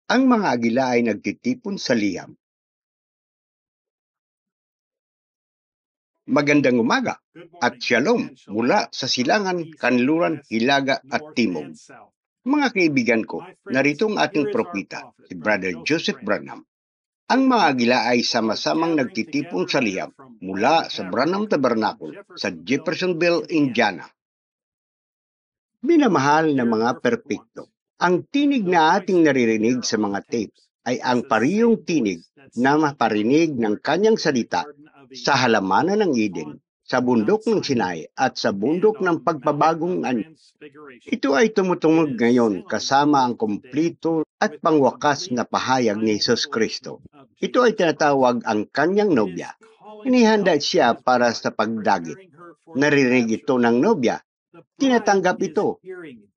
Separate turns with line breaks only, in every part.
Ang mga agila ay nagtitipon sa liham. Magandang umaga at shalom mula sa silangan, kanluran, hilaga at timog. Mga kaibigan ko, narito ang ating propita, si Brother Joseph Branham. Ang mga agila ay sama-samang nagtitipon sa liham mula sa Branham Tabernacle sa Jeffersonville, Indiana. Minamahal na mga perpekto, ang tinig na ating naririnig sa mga tape ay ang parehong tinig na maparinig ng kanyang salita sa halamanan ng Eden, sa bundok ng Sinai at sa bundok ng pagpabagong anyo. Ito ay tumutungog ngayon kasama ang kumplito at pangwakas na pahayag ni Jesus Kristo. Ito ay tinatawag ang kanyang nobya. Inihanda siya para sa pagdagit. Naririnig ito ng nobya. Tinatanggap ito.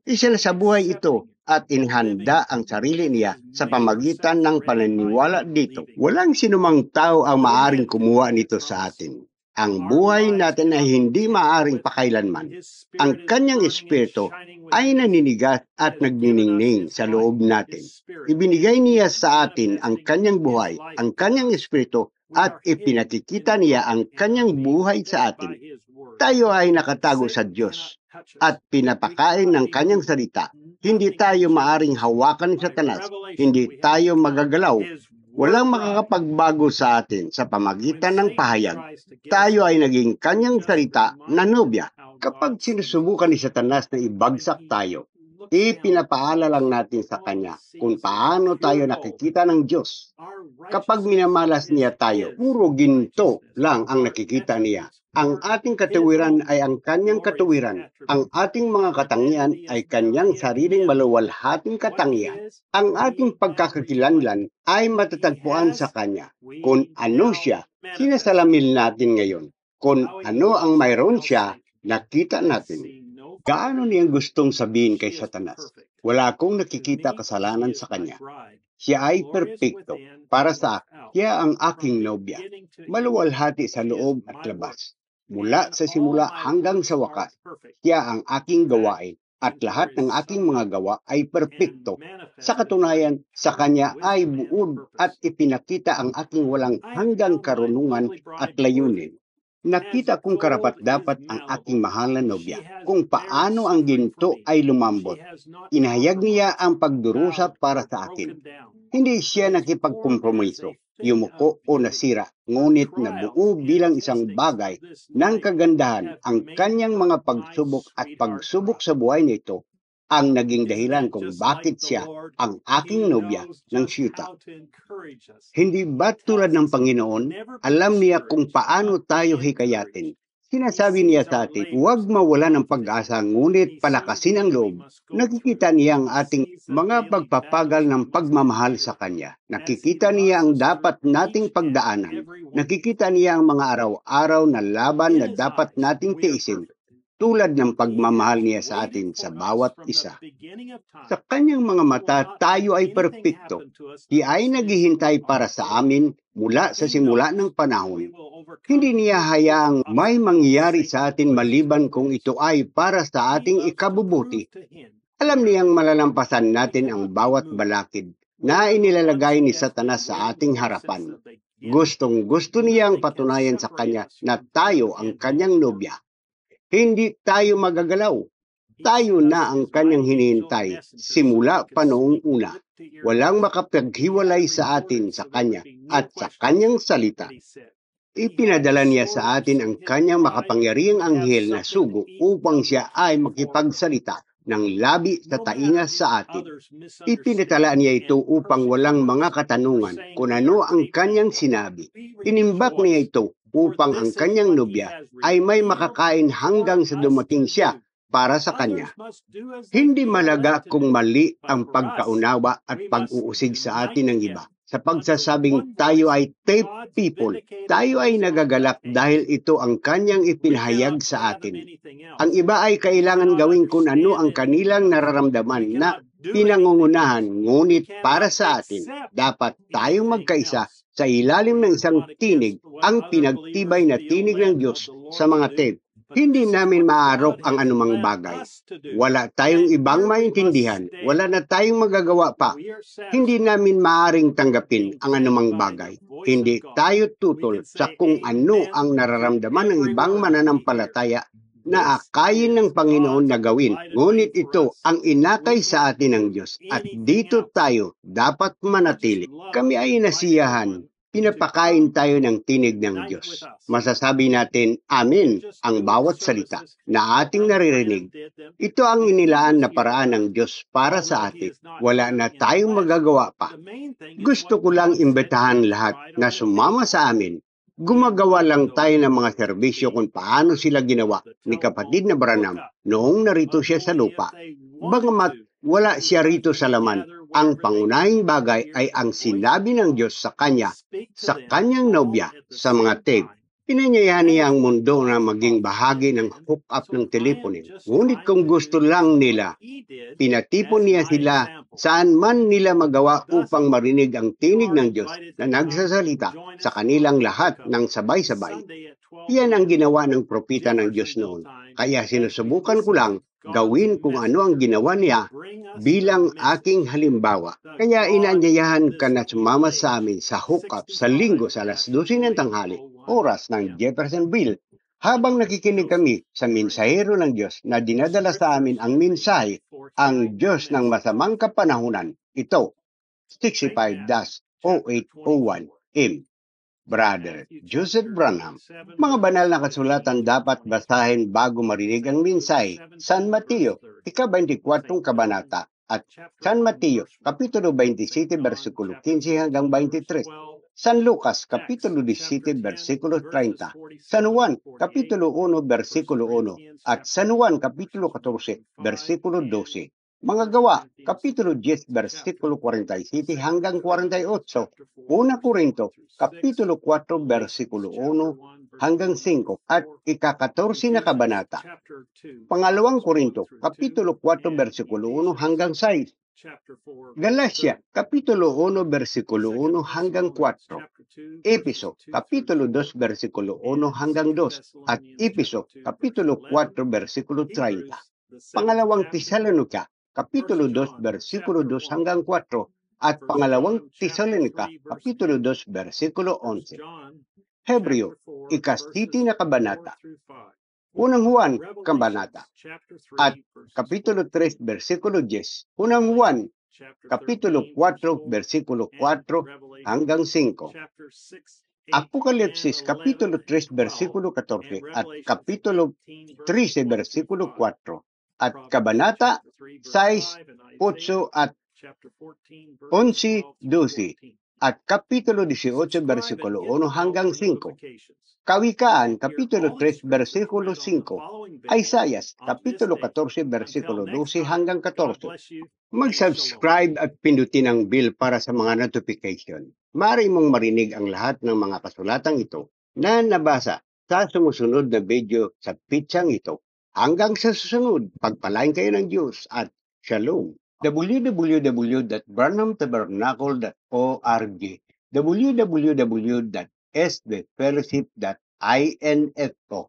Isinasabuhay ito at inihanda ang sarili niya sa pamagitan ng paniniwala dito. Walang sinumang tao ang maaring kumuha nito sa atin. Ang buhay natin ay hindi maaring pakailanman. Ang kanyang espiritu ay naninigas at nagniningning sa loob natin. Ibinigay niya sa atin ang kanyang buhay, ang kanyang espiritu, at ipinakikita niya ang kanyang buhay sa atin. Tayo ay nakatago sa Diyos at pinapakain ng kanyang salita. Hindi tayo maaring hawakan ni Satanas. Hindi tayo magagalaw. Walang makakapagbago sa atin sa pamagitan ng pahayag. Tayo ay naging kanyang salita na nobya. Kapag sinusubukan ni Satanas na ibagsak tayo, ipinapaala lang natin sa kanya kung paano tayo nakikita ng Diyos. Kapag minamalas niya tayo, puro ginto lang ang nakikita niya. Ang ating katuwiran ay ang kanyang katuwiran. Ang ating mga katangian ay kanyang sariling maluwalhating katangian. Ang ating pagkakakilanlan ay matatagpuan sa kanya. Kung ano siya, sinasalamin natin ngayon. Kung ano ang mayroon siya, nakita natin. Gaano niyang gustong sabihin kay Satanas? Wala akong nakikita kasalanan sa kanya. Siya ay perpekto. Para sa akin, siya ang aking nobya. Maluwalhati sa loob at labas. Mula sa simula hanggang sa wakas, siya ang aking gawain at lahat ng aking mga gawa ay perpekto. Sa katunayan, sa kanya ay buod at ipinakita ang aking walang hanggang karunungan at layunin. Nakita kong karapat-dapat ang aking mahal na nobya, kung paano ang ginto ay lumambot. Inahayag niya ang pagdurusa para sa akin. Hindi siya nakipagkompromiso, yumuko o nasira, ngunit nabuo bilang isang bagay ng kagandahan ang kanyang mga pagsubok at pagsubok sa buhay nito ang naging dahilan kung bakit siya ang aking nobya ng siyuta. Hindi ba tulad ng Panginoon, alam niya kung paano tayo hikayatin? Sinasabi niya sa atin, huwag mawala ng pag-asa, ngunit palakasin ang loob. Nakikita niya ang ating mga pagpapagal ng pagmamahal sa Kanya. Nakikita niya ang dapat nating pagdaanan. Nakikita niya ang mga araw-araw na laban na dapat nating tiisin, tulad ng pagmamahal niya sa atin sa bawat isa. Sa kanyang mga mata, tayo ay perpekto. Siya ay naghihintay para sa amin mula sa simula ng panahon. Hindi niya hayaang may mangyari sa atin maliban kung ito ay para sa ating ikabubuti. Alam niyang malalampasan natin ang bawat balakid na inilalagay ni Satanas sa ating harapan. Gustong-gusto niyang patunayan sa kanya na tayo ang kanyang nobya. Hindi tayo magagalaw. Tayo na ang kanyang hinihintay simula pa noong una. Walang makapaghiwalay sa atin sa kanya at sa kanyang salita. Ipinadala niya sa atin ang kanyang makapangyarihang anghel na sugo upang siya ay makipagsalita ng labi sa tainga sa atin. Ipinatala niya ito upang walang mga katanungan kung ano ang kanyang sinabi. Inimbak niya ito upang ang kanyang nobya ay may makakain hanggang sa dumating siya para sa kanya. Hindi malaga kung mali ang pagkaunawa at pag-uusig sa atin ng iba. Sa pagsasabing tayo ay tape people, tayo ay nagagalak dahil ito ang kanyang ipinahayag sa atin. Ang iba ay kailangan gawin kung ano ang kanilang nararamdaman na pinangungunahan, ngunit para sa atin, dapat tayong magkaisa sa ilalim ng isang tinig, ang pinagtibay na tinig ng Diyos sa mga tape. Hindi namin maarok ang anumang bagay. Wala tayong ibang maintindihan. Wala na tayong magagawa pa. Hindi namin maaring tanggapin ang anumang bagay. Hindi tayo tutol sa kung ano ang nararamdaman ng ibang mananampalataya na akayin ng Panginoon na gawin. Ngunit ito ang inakay sa atin ng Diyos at dito tayo dapat manatili. Kami ay nasiyahan. Pinapakain tayo ng tinig ng Diyos. Masasabi natin, Amen, ang bawat salita na ating naririnig. Ito ang inilaan na paraan ng Diyos para sa atin. Wala na tayong magagawa pa. Gusto ko lang imbitahan lahat na sumama sa amin. Gumagawa lang tayo ng mga serbisyo kung paano sila ginawa ni kapatid na Branham noong narito siya sa lupa. Bagamat wala siya rito sa laman, ang pangunahing bagay ay ang sinabi ng Diyos sa kanya, sa kanyang nobya, sa mga tape. Pinanyayahan niya ang mundo na maging bahagi ng hook-up ng teleponin. Ngunit kung gusto lang nila, pinatipon niya sila saan man nila magawa upang marinig ang tinig ng Diyos na nagsasalita sa kanilang lahat ng sabay-sabay. Yan ang ginawa ng propeta ng Diyos noon. Kaya sinusubukan ko lang gawin kung ano ang ginawa niya bilang aking halimbawa. Kaya inanyayahan ka na sumama sa amin sa hookup sa linggo sa alas 12 ng tanghali, oras ng Jeffersonville. Habang nakikinig kami sa mensahero ng Diyos na dinadala sa amin ang mensahe, ang Diyos ng masamang kapanahunan, ito, 65-0801M. Brother Joseph Branham. Mga banal na kasulatan dapat basahin bago marinig ang mensahe. San Mateo, ika-24 kabanata at San Mateo, kapitulo 27, versikulo 15 hanggang 23. San Lucas, kapitulo 17, versikulo 30. San Juan, kapitulo 1, versikulo 1. At San Juan, kapitulo 14, versikulo 12. Mga gawa, kapitulo 10, versikulo 47 hanggang 48. Una Korinto, kapitulo 4, versikulo 1 hanggang 5 at ika-14 na kabanata. Pangalawang Korinto, kapitulo 4, versikulo 1 hanggang 6. Galacia, kapitulo 1, versikulo 1 hanggang 4. Episo, kapitulo 2, versikulo 1 hanggang 2. At Episo, kapitulo 4, versikulo 30. Pangalawang Tesalonica, kapitulo 2, versikulo 2 hanggang 4. At pangalawang Tesalonica, kapitulo 2, versikulo 11. Hebreo, ika-7 na kabanata. Unang Juan, kabanata. At kapitulo 3, versikulo 10. Unang Juan, kapitulo 4, versikulo 4 hanggang 5. Apokalipsis, kapitulo 3, versikulo 14. At kapitulo 13, versikulo 4. At kabanata 6, 8 at 11, 12. At kapitulo 18, versikulo 1 hanggang 5. Kawikaan, kapitulo 3, versikulo 5. Isaias, kapitulo 14, versikulo 12 hanggang 14. Mag-subscribe at pindutin ang bell para sa mga notification. Maaari mong marinig ang lahat ng mga kasulatang ito na nabasa sa sumusunod na video sa pitsang ito. Hanggang sa susunod, pagpalain kayo ng Diyos at Shalom. www.branhamtabernacle.org www.sthefellowship.info